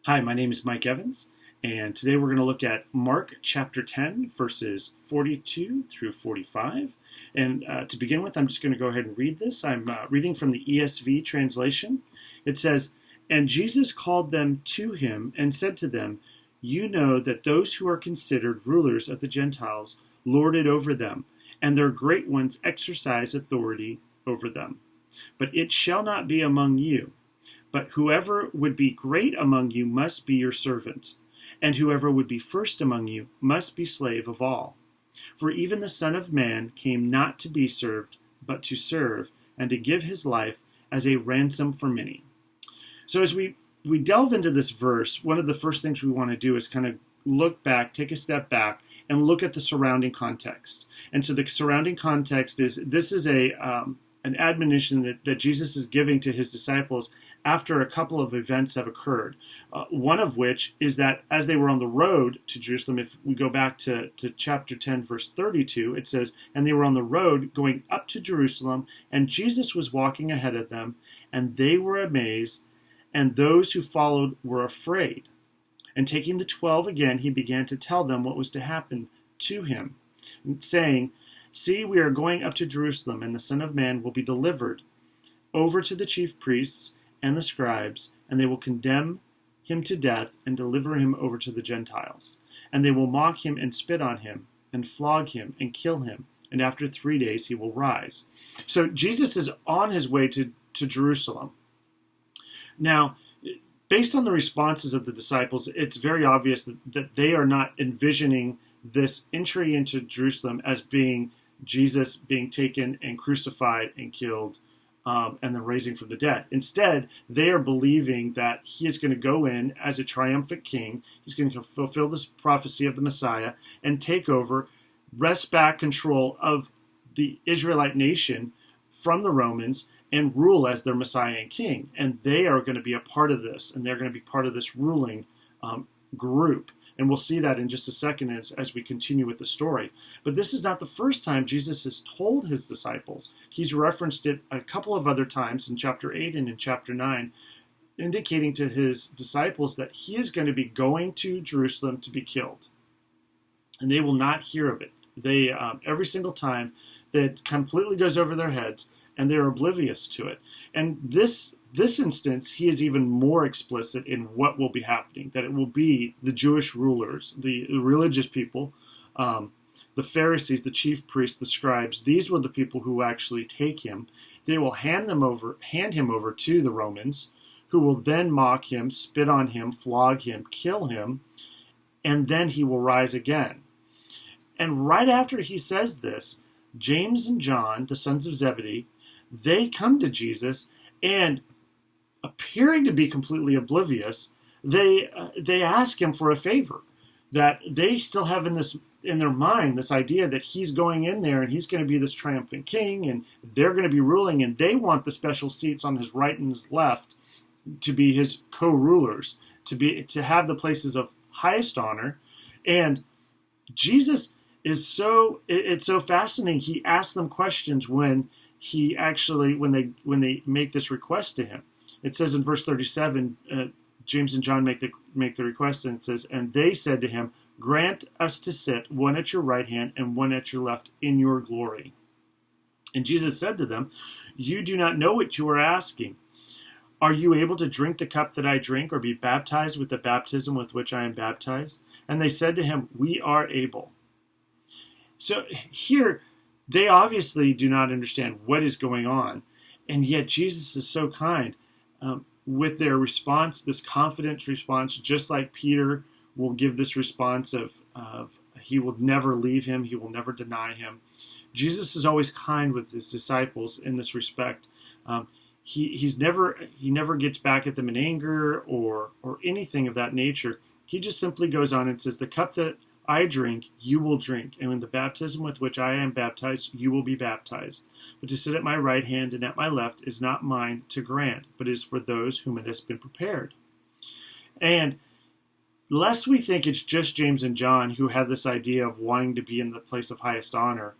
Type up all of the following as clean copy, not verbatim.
Hi, my name is Mike Evans, and today we're going to look at Mark chapter 10, verses 42 through 45. And to begin with, I'm just going to go ahead and read this. I'm reading from the ESV translation. It says, "And Jesus called them to him and said to them, 'You know that those who are considered rulers of the Gentiles lord it over them, and their great ones exercise authority over them. But it shall not be among you. But whoever would be great among you must be your servant, and whoever would be first among you must be slave of all. For even the Son of Man came not to be served, but to serve, and to give his life as a ransom for many.'" So as we delve into this verse, one of the first things we want to do is kind of look back, take a step back, and look at the surrounding context. And so the surrounding context is, this is an admonition that Jesus is giving to his disciples after a couple of events have occurred. One of which is that as they were on the road to Jerusalem, if we go back to chapter 10, verse 32, it says, "And they were on the road going up to Jerusalem, and Jesus was walking ahead of them, and they were amazed, and those who followed were afraid. And taking the 12 again, he began to tell them what was to happen to him, saying, 'See, we are going up to Jerusalem, and the Son of Man will be delivered over to the chief priests and the scribes, and they will condemn him to death and deliver him over to the Gentiles. And they will mock him and spit on him and flog him and kill him, and after 3 days he will rise.'" So Jesus is on his way to Jerusalem. Now, based on the responses of the disciples, it's very obvious that they are not envisioning this entry into Jerusalem as being Jesus being taken and crucified and killed, and then raising from the dead. Instead, they are believing that he is going to go in as a triumphant king. He's going to fulfill this prophecy of the Messiah and take over, wrest back control of the Israelite nation from the Romans, and rule as their Messiah and king. And they are going to be a part of this, and they're going to be part of this ruling group. And we'll see that in just a second as we continue with the story. But this is not the first time Jesus has told his disciples. He's referenced it a couple of other times in chapter 8 and in chapter 9, indicating to his disciples that he is going to be going to Jerusalem to be killed. And they will not hear of it. They every single time, that completely goes over their heads, and they're oblivious to it. And this instance, he is even more explicit in what will be happening, that it will be the Jewish rulers, the religious people, the Pharisees, the chief priests, the scribes. These were the people who actually take him. They will hand him over to the Romans, who will then mock him, spit on him, flog him, kill him, and then he will rise again. And right after he says this, James and John, the sons of Zebedee, they come to Jesus, and appearing to be completely oblivious, they ask him for a favor. That they still have in their mind this idea that he's going in there and he's going to be this triumphant king, and they're going to be ruling, and they want the special seats on his right and his left to be his co-rulers, to have the places of highest honor. And Jesus is it's so fascinating. He asks them questions when they make this request to him. It says in verse 37, James and John make the request, and it says, "And they said to him, 'Grant us to sit, one at your right hand and one at your left, in your glory.' And Jesus said to them, 'You do not know what you are asking. Are you able to drink the cup that I drink, or be baptized with the baptism with which I am baptized?' And they said to him, 'We are able.'" So here, they obviously do not understand what is going on, and yet Jesus is so kind with their response, this confident response, just like Peter will give this response of he will never leave him, he will never deny him. Jesus is always kind with his disciples in this respect. He never gets back at them in anger or anything of that nature. He just simply goes on and says, "The cup that I drink, you will drink, and in the baptism with which I am baptized, you will be baptized. But to sit at my right hand and at my left is not mine to grant, but is for those whom it has been prepared." And lest we think it's just James and John who have this idea of wanting to be in the place of highest honor,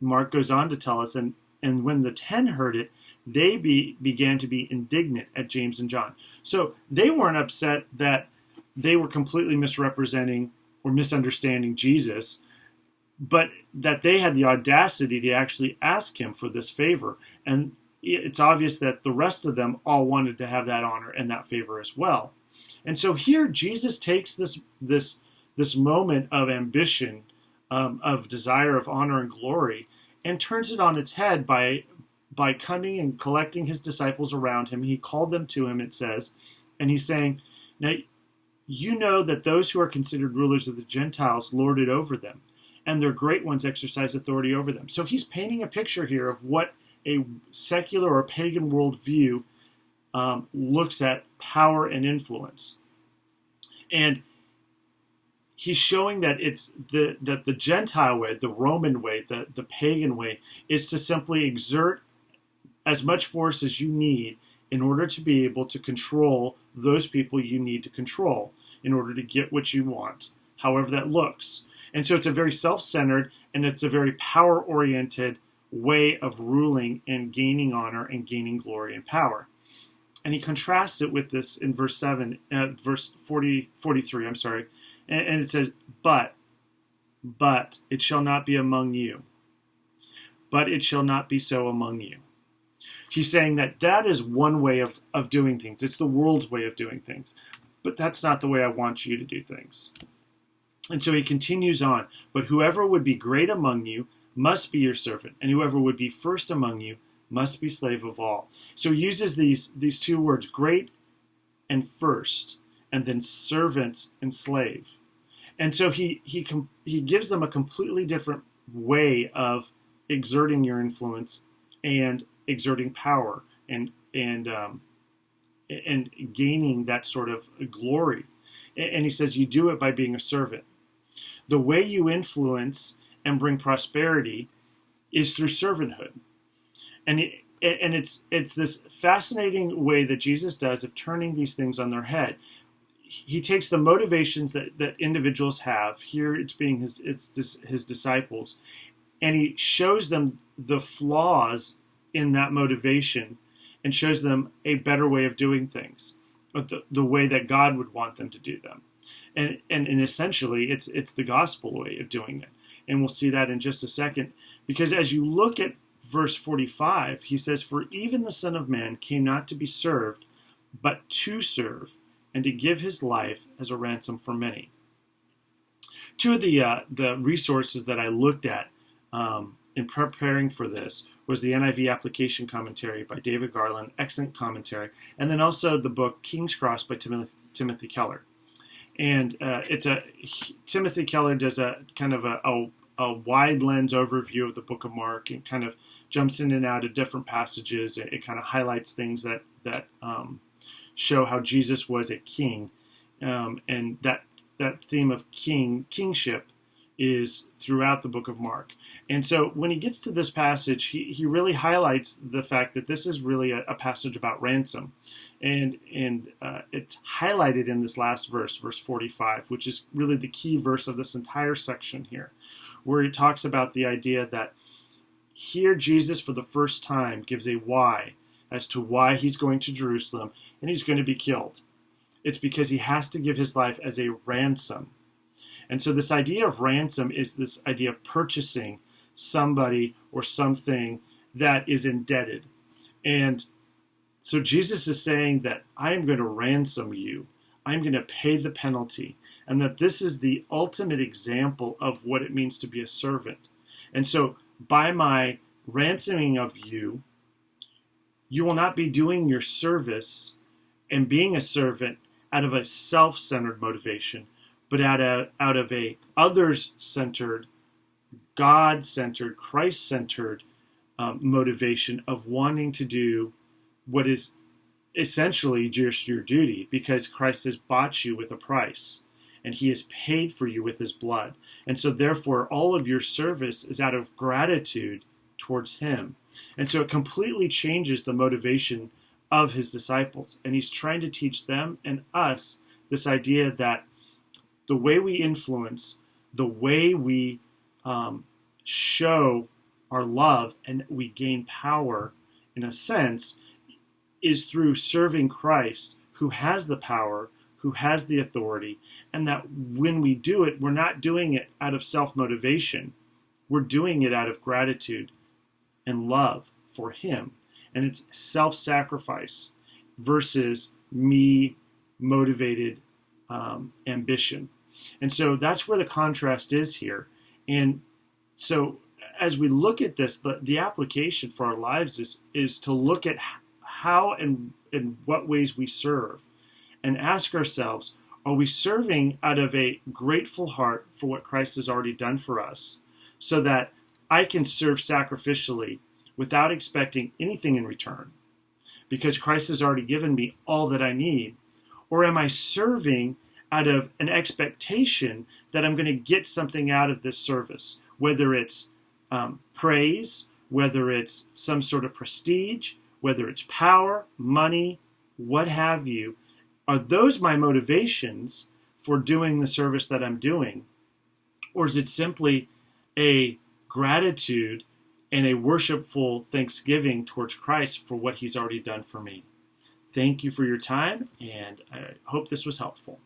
Mark goes on to tell us, and when the 10 heard it, they began to be indignant at James and John. So they weren't upset that they were completely misrepresenting or misunderstanding Jesus, but that they had the audacity to actually ask him for this favor. And it's obvious that the rest of them all wanted to have that honor and that favor as well. And so here Jesus takes this moment of ambition, of desire of honor and glory, and turns it on its head by coming and collecting his disciples around him. He called them to him, it says, and he's saying, now you know that those who are considered rulers of the Gentiles lord it over them, and their great ones exercise authority over them. So he's painting a picture here of what a secular or pagan worldview looks at power and influence. And he's showing that it's that the Gentile way, the Roman way, the pagan way, is to simply exert as much force as you need in order to be able to control those people you need to control in order to get what you want, however that looks. And so it's a very self-centered and it's a very power-oriented way of ruling and gaining honor and gaining glory and power. And he contrasts it with this in verse 43, I'm sorry. And it says, but it shall not be among you. But it shall not be so among you. He's saying that is one way of doing things. It's the world's way of doing things. But that's not the way I want you to do things. And so he continues on. But whoever would be great among you must be your servant. And whoever would be first among you must be slave of all. So he uses these two words, great and first, and then servant and slave. And so he gives them a completely different way of exerting your influence and exerting power and gaining that sort of glory. And he says you do it by being a servant. The way you influence and bring prosperity is through servanthood. And it's this fascinating way that Jesus does of turning these things on their head. He takes the motivations that individuals have. Here it's being his disciples. And he shows them the flaws in that motivation and shows them a better way of doing things, the way that God would want them to do them. And essentially, it's the gospel way of doing it. And we'll see that in just a second. Because as you look at verse 45, he says, for even the Son of Man came not to be served, but to serve, and to give his life as a ransom for many. Two of the resources that I looked at in preparing for this was the NIV application commentary by David Garland, excellent commentary, and then also the book King's Cross by Timothy Keller. And Timothy Keller does a kind of a wide lens overview of the book of Mark and kind of jumps in and out of different passages. It kind of highlights things that show how Jesus was a king, and that theme of kingship is throughout the book of Mark. And so when he gets to this passage, he really highlights the fact that this is really a passage about ransom. And it's highlighted in this last verse, verse 45, which is really the key verse of this entire section here, where he talks about the idea that here Jesus for the first time gives a why as to why he's going to Jerusalem and he's going to be killed. It's because he has to give his life as a ransom. And so this idea of ransom is this idea of purchasing somebody or something that is indebted. And so Jesus is saying that I am going to ransom you. I'm going to pay the penalty. And that this is the ultimate example of what it means to be a servant. And so by my ransoming of you, you will not be doing your service and being a servant out of a self-centered motivation, but out of a others-centered, God-centered, Christ-centered motivation of wanting to do what is essentially just your duty, because Christ has bought you with a price, and he has paid for you with his blood. And so therefore, all of your service is out of gratitude towards him. And so it completely changes the motivation of his disciples. And he's trying to teach them and us this idea that the way we influence, the way we show our love and we gain power in a sense, is through serving Christ, who has the power, who has the authority, and that when we do it, we're not doing it out of self-motivation. We're doing it out of gratitude and love for him. And it's self-sacrifice versus me-motivated ambition. And so that's where the contrast is here. And so as we look at this, the application for our lives is to look at how and in what ways we serve and ask ourselves, are we serving out of a grateful heart for what Christ has already done for us so that I can serve sacrificially without expecting anything in return because Christ has already given me all that I need? Or am I serving out of an expectation that I'm going to get something out of this service, whether it's praise, whether it's some sort of prestige, whether it's power, money, what have you? Are those my motivations for doing the service that I'm doing? Or is it simply a gratitude and a worshipful thanksgiving towards Christ for what he's already done for me? Thank you for your time, and I hope this was helpful.